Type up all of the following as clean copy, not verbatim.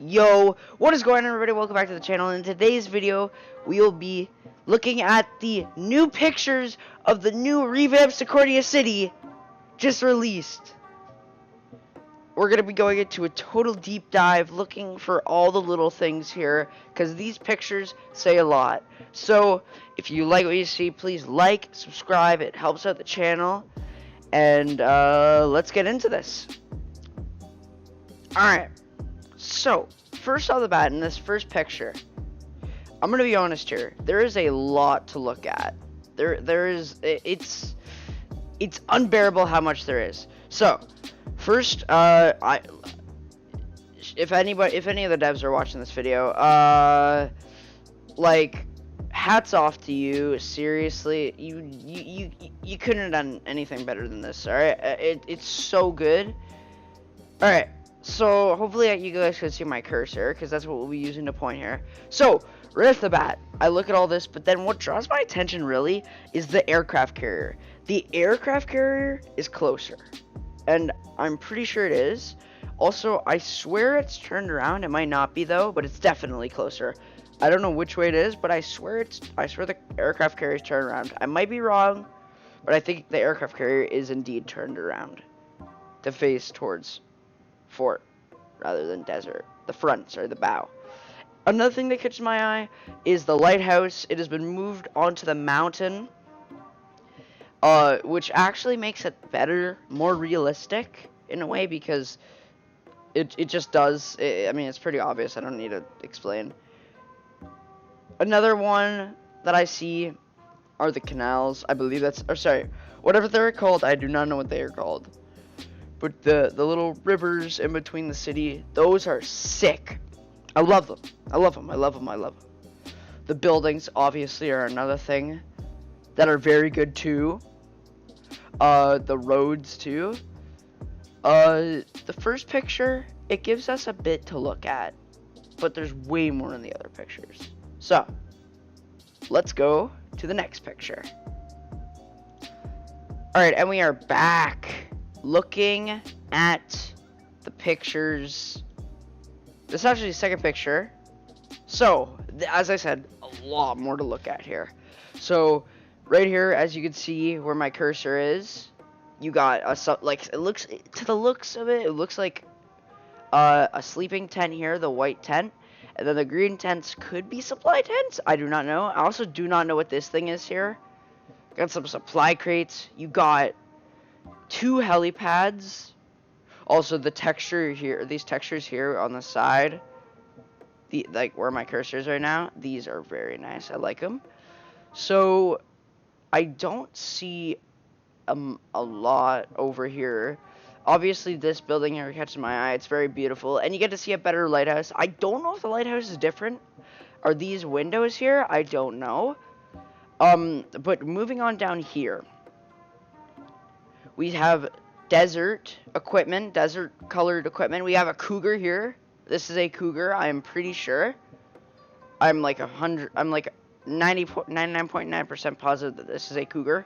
Yo, what is going on, everybody? Welcome back to the channel. In today's video, we will be looking at the new pictures of the new revamped Secornia City just released. We're going to be going into a total deep dive looking for all the little things here because these pictures say a lot. So, if you like what you see, please like, subscribe. It helps out the channel. And let's get into this. Alright. So, first off the bat, in this first picture, I'm gonna be honest here. There is a lot to look at. It's unbearable how much there is. So, first, if any of the devs are watching this video, like, hats off to you. Seriously, you couldn't have done anything better than this. All right, it's so good. All right. So, hopefully you guys can see my cursor, because that's what we'll be using to point here. So, right off the bat, I look at all this, but then what draws my attention, really, is the aircraft carrier. The aircraft carrier is closer, and I'm pretty sure it is. Also, I swear it's turned around. It might not be, though, but it's definitely closer. I don't know which way it is, but I swear the aircraft carrier is turned around. I might be wrong, but I think the aircraft carrier is indeed turned around to face towards fort rather than desert. The front, sorry, the bow. Another thing that catches my eye is the lighthouse. It has been moved onto the mountain, which actually makes it better, more realistic in a way, because it just does. I mean, it's pretty obvious. I don't need to explain. Another one that I see are the canals. I believe that's, or sorry, whatever they're called. I do not know what they are called. But the little rivers in between the city, those are sick. I love them. I love them. I love them. I love them. The buildings, obviously, are another thing that are very good, too. The roads, too. The first picture, it gives us a bit to look at. But there's way more in the other pictures. So, let's go to the next picture. Alright, and we are back. Looking at the pictures. This is actually the second picture. So, as I said, a lot more to look at here. So, right here, as you can see where my cursor is, you got like, it looks, to the looks of it, it looks like a sleeping tent here, the white tent. And then the green tents could be supply tents. I do not know. I also do not know what this thing is here. Got some supply crates. You got 2 helipads. Also, the texture here, these textures here on the side, like where my cursor is right now, these are very nice. I like them. So, I don't see a lot over here. Obviously, this building here catches my eye. It's very beautiful, and you get to see a better lighthouse. I don't know if the lighthouse is different. Are these windows here? I don't know. But moving on down here, we have desert equipment, desert colored equipment. We have a cougar here. This is a cougar, I am pretty sure. I'm like 99.9% positive that this is a cougar.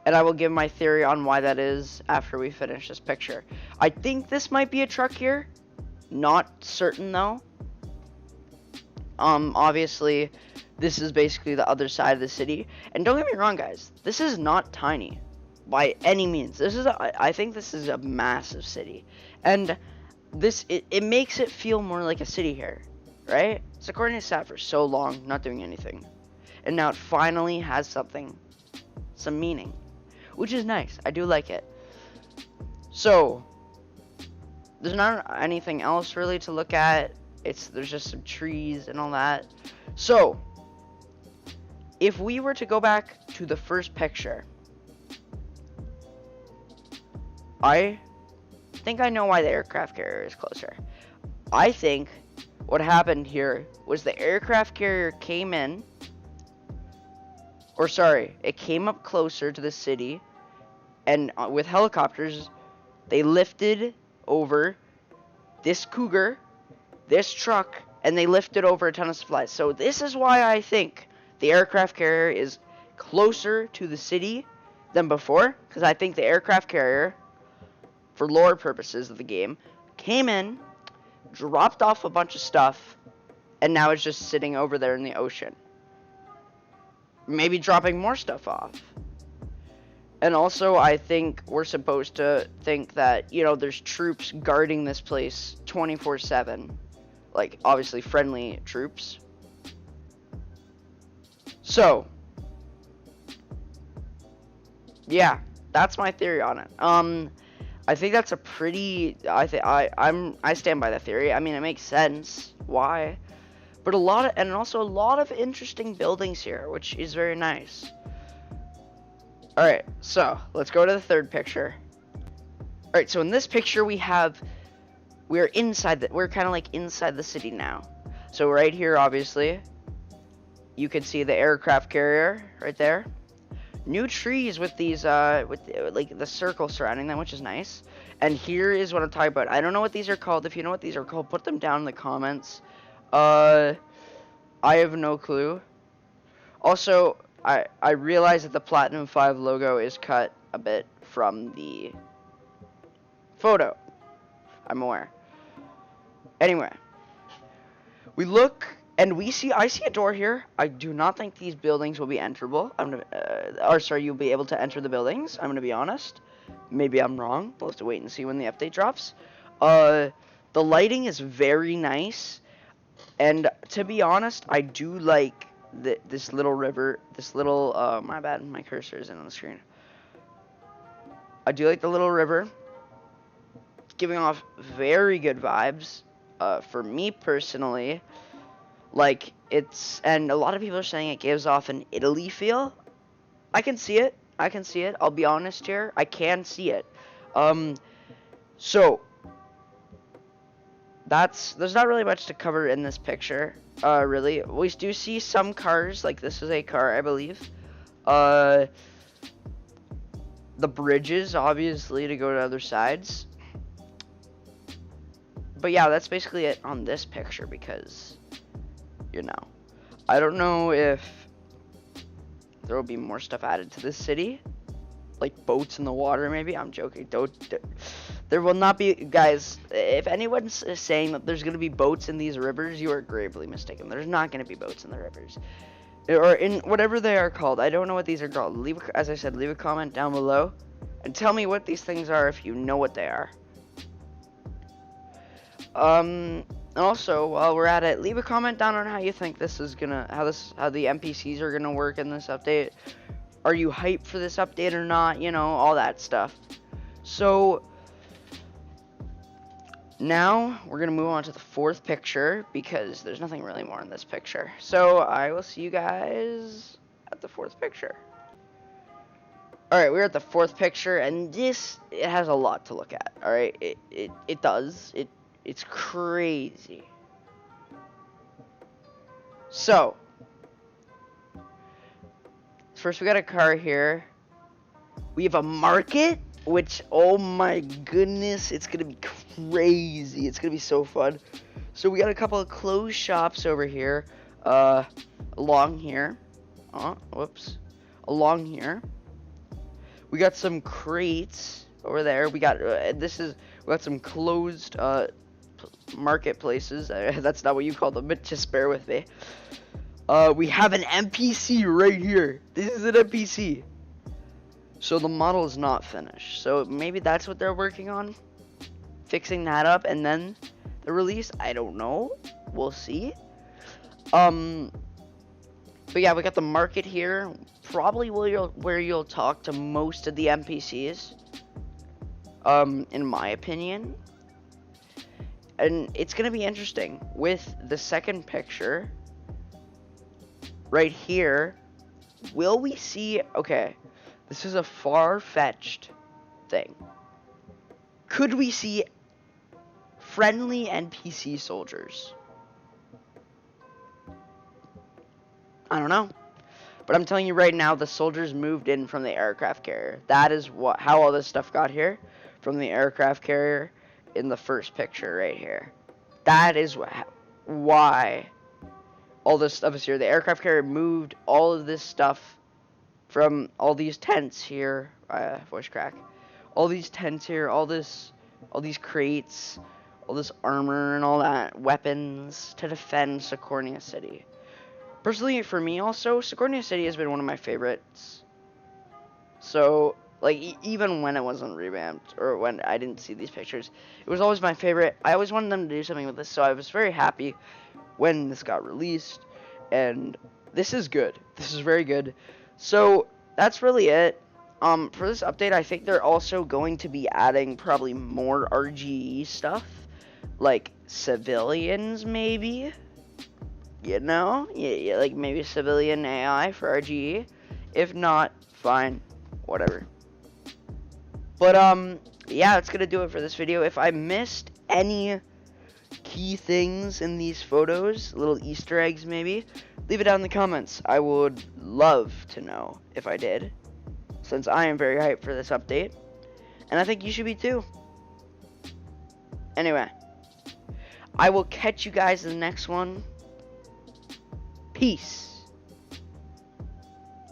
And I will give my theory on why that is after we finish this picture. I think this might be a truck here. Not certain, though. Obviously, this is basically the other side of the city. And don't get me wrong, guys. This is not tiny by any means. I think this is a massive city. And it makes it feel more like a city here, right? Secornia sat for so long not doing anything. And now it finally has some meaning. Which is nice. I do like it. So, there's not anything else really to look at. There's just some trees and all that. So, if we were to go back to the first picture, I think I know why the aircraft carrier is closer. I think what happened here was the aircraft carrier came in, or sorry, it came up closer to the city, and with helicopters, they lifted over this cougar, this truck, and they lifted over a ton of supplies. So this is why I think the aircraft carrier is closer to the city than before, because I think the aircraft carrier, for lore purposes of the game, came in, dropped off a bunch of stuff, and now it's just sitting over there in the ocean. Maybe dropping more stuff off. And also, I think we're supposed to think that, you know, there's troops guarding this place 24/7. Like, obviously friendly troops. So, yeah, that's my theory on it. I think that's a pretty, I stand by that theory. I mean, it makes sense. Why? But also a lot of interesting buildings here, which is very nice. Alright, so let's go to the third picture. Alright, so in this picture we're kind of like inside the city now. So right here, obviously, you can see the aircraft carrier right there. New trees with these, like the circle surrounding them, which is nice. And here is what I'm talking about. I don't know what these are called. If you know what these are called, put them down in the comments. I have no clue. Also, I realize that the Platinum 5 logo is cut a bit from the photo. I'm aware. Anyway, we look and I see a door here. I do not think these buildings will be enterable. You'll be able to enter the buildings. I'm gonna be honest. Maybe I'm wrong. We'll have to wait and see when the update drops. The lighting is very nice, and to be honest, I do like this little river. My bad, my cursor isn't on the screen. I do like the little river. It's giving off very good vibes. For me personally, like and a lot of people are saying it gives off an Italy feel. I can see it. I'll be honest here. I can see it. So there's not really much to cover in this picture. Really, we do see some cars. Like this is a car, I believe. The bridges, obviously, to go to other sides. But yeah, that's basically it on this picture because, you know, I don't know if there will be more stuff added to this city, like boats in the water. Maybe I'm joking. There will not be, guys. If anyone's saying that there's gonna be boats in these rivers, you are gravely mistaken. There's not gonna be boats in the rivers, or in whatever they are called. I don't know what these are called. As I said, leave a comment down below, and tell me what these things are if you know what they are. And also, while we're at it, leave a comment down on how you think this is gonna, how the NPCs are gonna work in this update. Are you hyped for this update or not? You know, all that stuff. So now we're gonna move on to the fourth picture because there's nothing really more in this picture. So I will see you guys at the fourth picture. Alright, we're at the fourth picture, and it has a lot to look at. Alright, it does. It's crazy. So, first we got a car here. We have a market, which, oh my goodness, it's gonna be crazy. It's gonna be so fun. So we got a couple of clothes shops over here, along here. Along here. We got some crates over there. We got some closed marketplaces. That's not what you call them, but just bear with me. We have an NPC right here. This is an NPC. So the model is not finished. So maybe that's what they're working on, fixing that up, and then the release. I don't know. We'll see. But yeah, we got the market here. Probably where you'll talk to most of the NPCs. In my opinion. And it's gonna be interesting with the second picture right here. Will we see? Okay, this is a far-fetched thing. Could we see friendly NPC soldiers? I don't know, but I'm telling you right now, the soldiers moved in from the aircraft carrier. That is how all this stuff got here, from the aircraft carrier. In the first picture right here, that is why all this stuff is here. The aircraft carrier moved all of this stuff from all these tents here. Voice crack. All these tents here, all these crates, all this armor and all that, weapons to defend Sicornia City. Personally, for me also, Sicornia City has been one of my favorites. So, like, even when it wasn't revamped, or when I didn't see these pictures, it was always my favorite. I always wanted them to do something with this, so I was very happy when this got released, and this is good. This is very good. So, that's really it. For this update, I think they're also going to be adding probably more RGE stuff, like civilians, maybe. You know, yeah, like maybe civilian AI for RGE. If not, fine, whatever. But yeah, that's gonna do it for this video. If I missed any key things in these photos, little Easter eggs maybe, leave it down in the comments. I would love to know if I did, since I am very hyped for this update, and I think you should be too. Anyway, I will catch you guys in the next one. Peace.